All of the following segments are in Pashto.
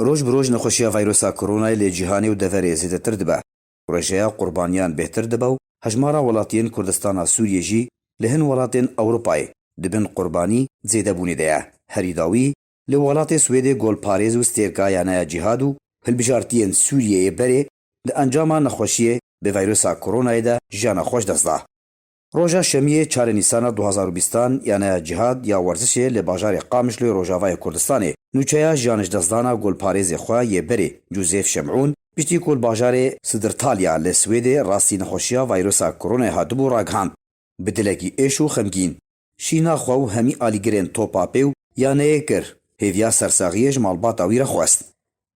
روج بروج نخوشیا ویروسا کرونا لی جهانی و دفری زیدتر دبه. روژه قربانیان بهتر دبه و هجمارا ولاتین کردستان سوریه جی لهن ولاتین اوروپای دبن قربانی زیده بونی ده. هریداوی لولات سوید گل پاریز و سترکایانه جهادو هلبجارتین سوریه بره لانجام نخوشیه به ویروسا کرونا ده جان خوش دسته. روژا شمیه 4 نیسان 2020 یعنی جهاد یا ورزش لباجار قامشلوی روژاوای کردستانه نوچه جانش دزدانا گل پاریز خواه یه بری جوزیف شمعون بیشتی کل باجار صدرتالیا لسوید راستی نخوشیا ویروسا کرونا هاتبو راگهاند بدلگی ایشو خمگین شینا خواهو همی آلیگرین توپا پیو یعنی کر هیویا سرساغیه جمالبات آویر خواست.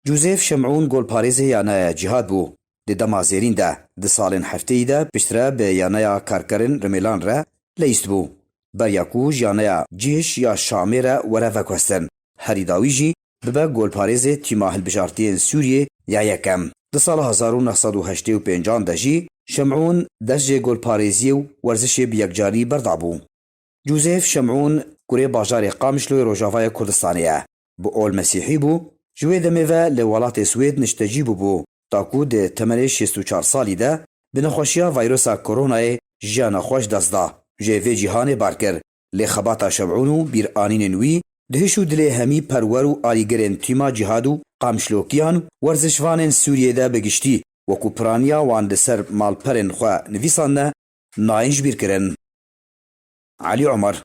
جوزیف شمعون گل پاریز یعنی جهاد بو د دمازیرین ده د سالن هفته ده پشتره به یانیا کارکرین رمیلان را لیست بو بریاکو یانیا جیش یا شامی را وره وکوستن هریداوی جی ببه گل پاریز تیما هلبجارتین سوریه یا یکم د سال 1985 ده جی شمعون دست گل پاریزی و ورزش بیکجاری بردابو. جوزیف شمعون کوری باجار قامشلوی روژاوای کردستانیه بو اول مسیحی بو جوی دمیوه لولات سوید نشتجیبو بو تاکو ده تمره 64 سالی ده بنخوشیا ویروسا کرونا جیان خوش دزده جوی جهان بارکر لخباتا شمعونو بیر آنین نوی دهشو دلی همی پرورو آلیگرین تیما جهادو قامشلوکیان ورزشوانین سوریه ده بگشتی وکو پرانیا وان دسر مالپرین خواه نویسان نه ناینج بیر کرن. علی عمر